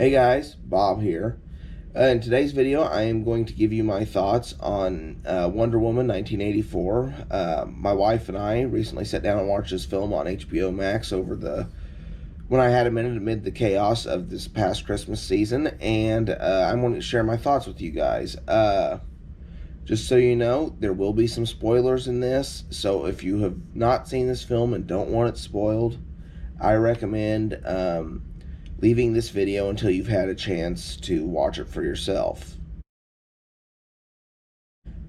Hey guys, Bob here. In today's video, I am going to give you my thoughts on Wonder Woman 1984. My wife and I recently sat down and watched this film on HBO Max when I had a minute amid the chaos of this past Christmas season, and I'm going to share my thoughts with you guys. Just so you know, there will be some spoilers in this, so if you have not seen this film and don't want it spoiled, I recommend leaving this video until you've had a chance to watch it for yourself.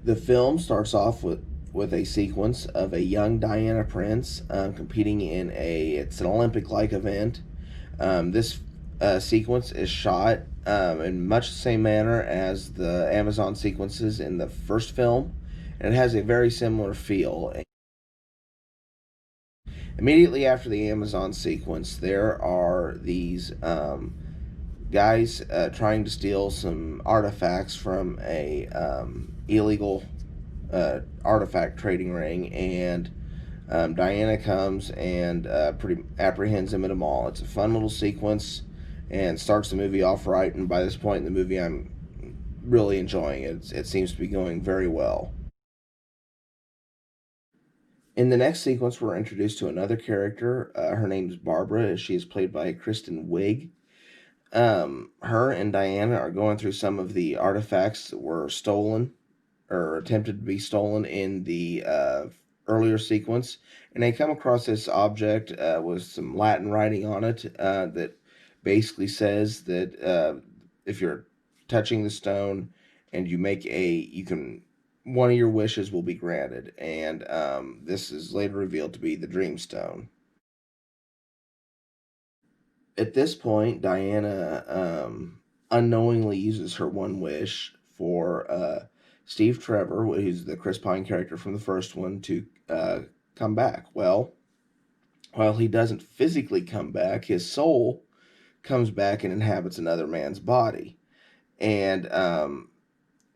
The film starts off with a sequence of a young Diana Prince competing in it's an Olympic-like event. This sequence is shot in much the same manner as the Amazon sequences in the first film, and it has a very similar feel. Immediately after the Amazon sequence, there are these guys trying to steal some artifacts from a illegal artifact trading ring, and Diana comes and pretty apprehends them at a mall. It's a fun little sequence and starts the movie off right. And by this point in the movie, I'm really enjoying it. It seems to be going very well. In the next sequence, we're introduced to another character. Her name's Barbara. She is played by Kristen Wiig. Her and Diana are going through some of the artifacts that were stolen or attempted to be stolen in the earlier sequence, and they come across this object with some Latin writing on it that basically says that if you're touching the stone and you can one of your wishes will be granted, and this is later revealed to be the Dreamstone. At this point, Diana unknowingly uses her one wish for Steve Trevor, who's the Chris Pine character from the first one, to come back. Well, while he doesn't physically come back, his soul comes back and inhabits another man's body. And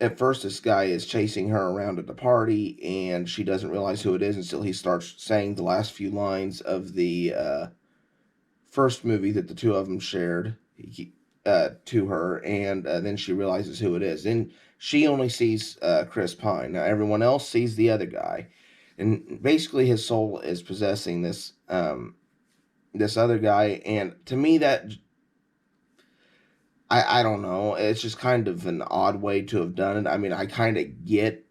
at first, this guy is chasing her around at the party, and she doesn't realize who it is until he starts saying the last few lines of the first movie that the two of them shared to her, and then she realizes who it is. And she only sees Chris Pine. Now everyone else sees the other guy, and basically his soul is possessing this other guy. And to me, that I don't know. It's just kind of an odd way to have done it. I mean, I kind of get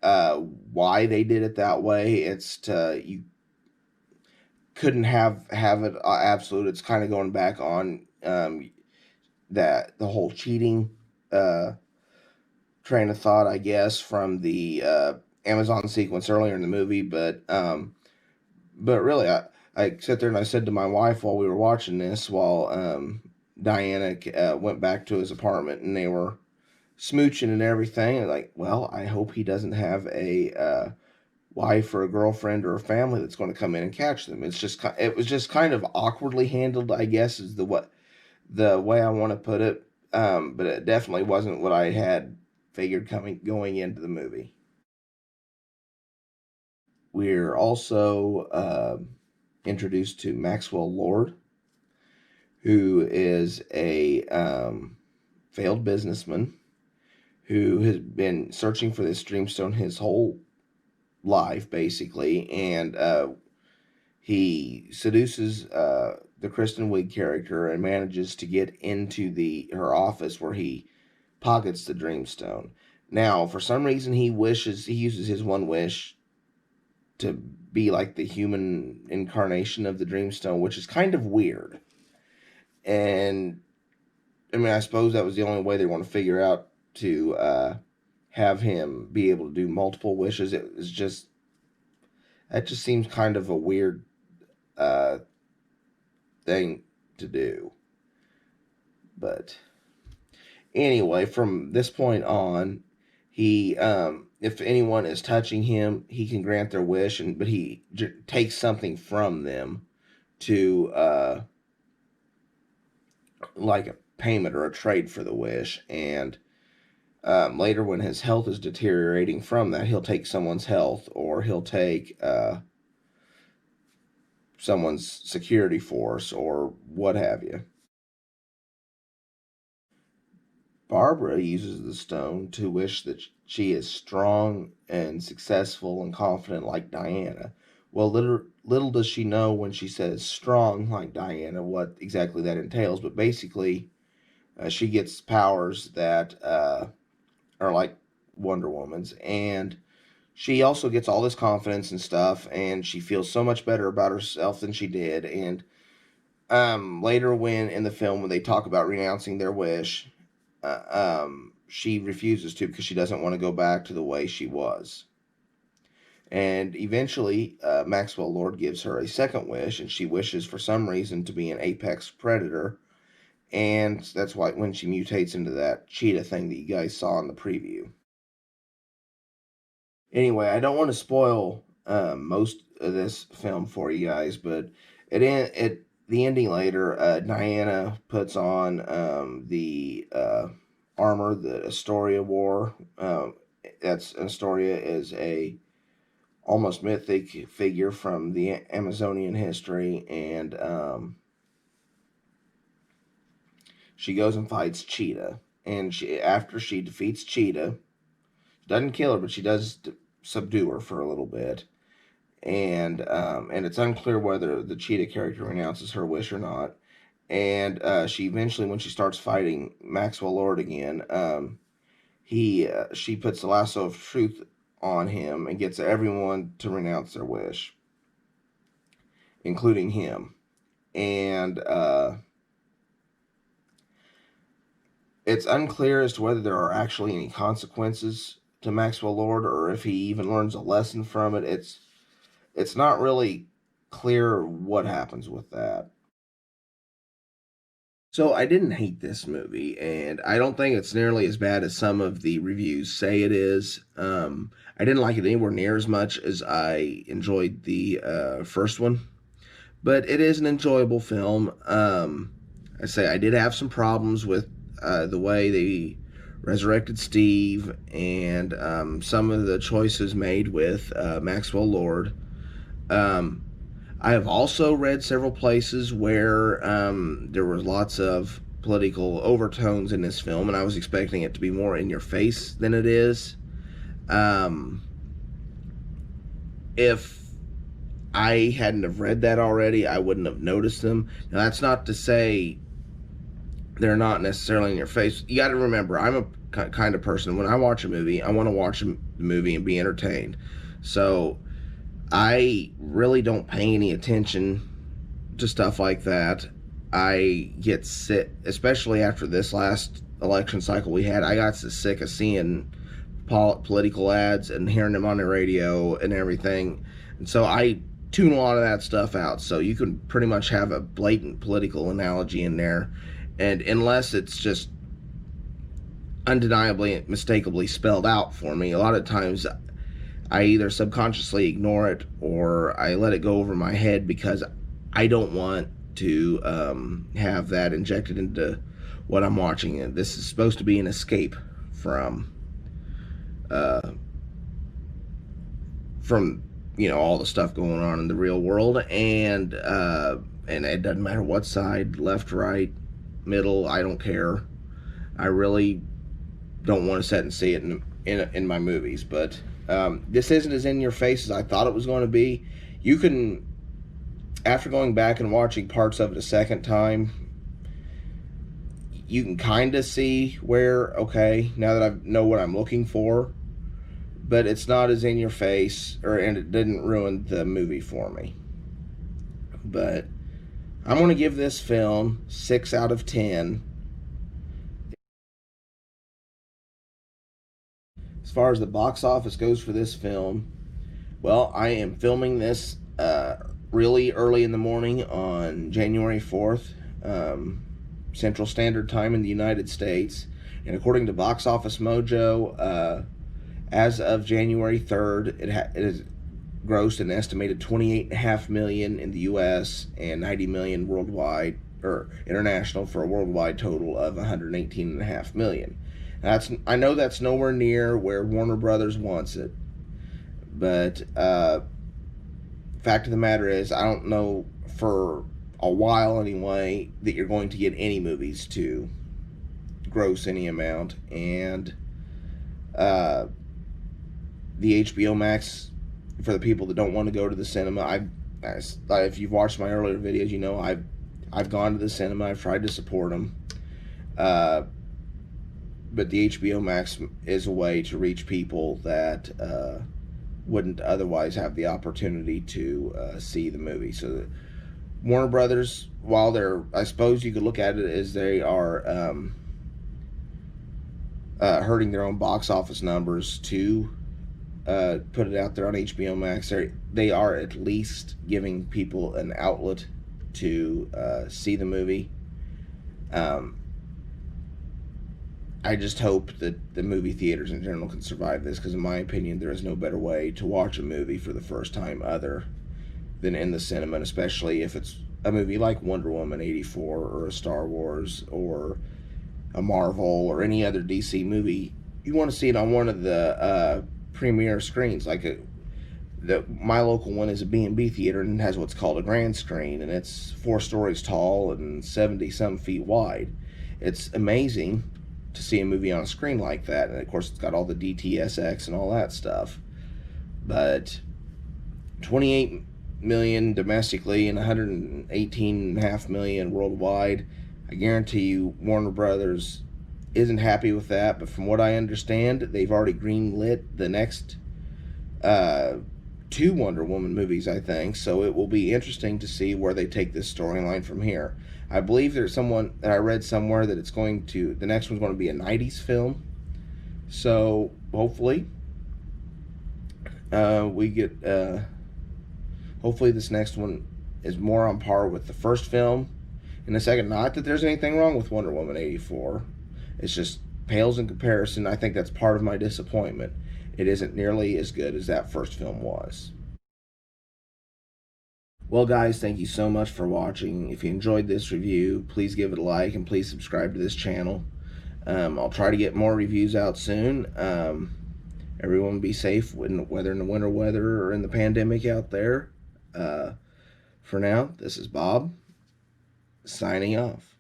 why they did it that way. It's to you couldn't have it absolute. It's kind of going back on that the whole cheating train of thought, I guess, from the Amazon sequence earlier in the movie. But really, I sat there and I said to my wife while we were watching this, while Diana went back to his apartment and they were smooching and everything, and like, well, I hope he doesn't have a wife or a girlfriend or a family that's going to come in and catch them. It was just kind of awkwardly handled, I guess, is the way I want to put it. But it definitely wasn't what I had figured going into the movie. We're also introduced to Maxwell Lord, who is a failed businessman who has been searching for this dreamstone his whole life, basically, and he seduces the Kristen Wiig character and manages to get into her office where he pockets the Dreamstone. Now, for some reason, he uses his one wish to be like the human incarnation of the Dreamstone, which is kind of weird. And I mean, I suppose that was the only way they want to figure out to have him be able to do multiple wishes. That just seems kind of a weird uh, thing to do. But anyway, from this point on, he if anyone is touching him, he can grant their wish, but he takes something from them to like a payment or a trade for the wish. And later, when his health is deteriorating from that, he'll take someone's health, or he'll take someone's security force, or what have you. Barbara uses the stone to wish that she is strong and successful and confident like Diana. Well, little does she know when she says strong like Diana what exactly that entails, but basically, she gets powers that are like Wonder Woman's, and she also gets all this confidence and stuff, and she feels so much better about herself than she did. And later, when in the film when they talk about renouncing their wish, she refuses to because she doesn't want to go back to the way she was. And eventually, Maxwell Lord gives her a second wish, and she wishes for some reason to be an apex predator. And that's why when she mutates into that cheetah thing that you guys saw in the preview. Anyway, I don't want to spoil most of this film for you guys, but at the ending later, Diana puts on the armor that Astoria wore. That's Astoria is a almost mythic figure from the Amazonian history, and she goes and fights Cheetah. And after she defeats Cheetah, doesn't kill her, but she does subdue her for a little bit. And it's unclear whether the Cheetah character renounces her wish or not. And she eventually, when she starts fighting Maxwell Lord again, she puts the lasso of truth on him and gets everyone to renounce their wish, including him. And it's unclear as to whether there are actually any consequences to Maxwell Lord or if he even learns a lesson from it. It's not really clear what happens with that. So I didn't hate this movie, and I don't think it's nearly as bad as some of the reviews say it is. I didn't like it anywhere near as much as I enjoyed the first one, but it is an enjoyable film. I say I did have some problems with the way they resurrected Steve and some of the choices made with Maxwell Lord. I have also read several places where there were lots of political overtones in this film, and I was expecting it to be more in your face than it is. Um, if I hadn't have read that already, I wouldn't have noticed them. Now, that's not to say they're not necessarily in your face. You got to remember, I'm a kind of person, when I watch a movie, I want to watch the movie and be entertained. So I really don't pay any attention to stuff like that. I get sick, especially after this last election cycle we had. I got so sick of seeing political ads and hearing them on the radio and everything. And so I tune a lot of that stuff out. So you can pretty much have a blatant political analogy in there. And unless it's just undeniably, mistakably spelled out for me, a lot of times I either subconsciously ignore it or I let it go over my head because I don't want to have that injected into what I'm watching. And this is supposed to be an escape uh, from all the stuff going on in the real world, and it doesn't matter what side, left, right, middle. I don't care. I really don't want to sit and see it in my movies, but this isn't as in your face as I thought it was going to be. You can, after going back and watching parts of it a second time, you can kind of see where, okay, now that I know what I'm looking for, but it's not as in your face, and it didn't ruin the movie for me. But I'm going to give this film 6 out of 10. As far as the box office goes for this film, well, I am filming this really early in the morning on January 4th, Central Standard Time in the United States. And according to Box Office Mojo, as of January 3rd, it has grossed an estimated $28.5 million in the U.S. and $90 million worldwide, or international, for a worldwide total of $118.5 million. I know that's nowhere near where Warner Brothers wants it, but fact of the matter is, I don't know for a while anyway that you're going to get any movies to gross any amount. And the HBO Max, for the people that don't want to go to the cinema, if you've watched my earlier videos, you know I've gone to the cinema. I've tried to support them. But the HBO Max is a way to reach people that wouldn't otherwise have the opportunity to see the movie. So Warner Brothers, while I suppose you could look at it as they are hurting their own box office numbers to put it out there on HBO Max, they are at least giving people an outlet to see the movie. I just hope that the movie theaters in general can survive this, because in my opinion, there is no better way to watch a movie for the first time other than in the cinema, and especially if it's a movie like Wonder Woman 84 or a Star Wars or a Marvel or any other DC movie. You want to see it on one of the premier screens. My local one is a B&B theater and has what's called a grand screen, and it's 4 stories tall and 70-some feet wide. It's amazing to see a movie on a screen like that, and of course it's got all the DTSX and all that stuff. But 28 million domestically and 118.5 million worldwide, I guarantee you Warner Brothers isn't happy with that. But from what I understand, they've already greenlit the next 2 Wonder Woman movies, I think. So it will be interesting to see where they take this storyline from here. I believe there's someone that I read somewhere that the next one's going to be a 90s film. So hopefully hopefully this next one is more on par with the first film. And the second, not that there's anything wrong with Wonder Woman 84. It's just pales in comparison. I think that's part of my disappointment. It isn't nearly as good as that first film was. Well, guys, thank you so much for watching. If you enjoyed this review, please give it a like and please subscribe to this channel. I'll try to get more reviews out soon. Everyone be safe, whether in the winter weather or in the pandemic out there. For now, this is Bob, signing off.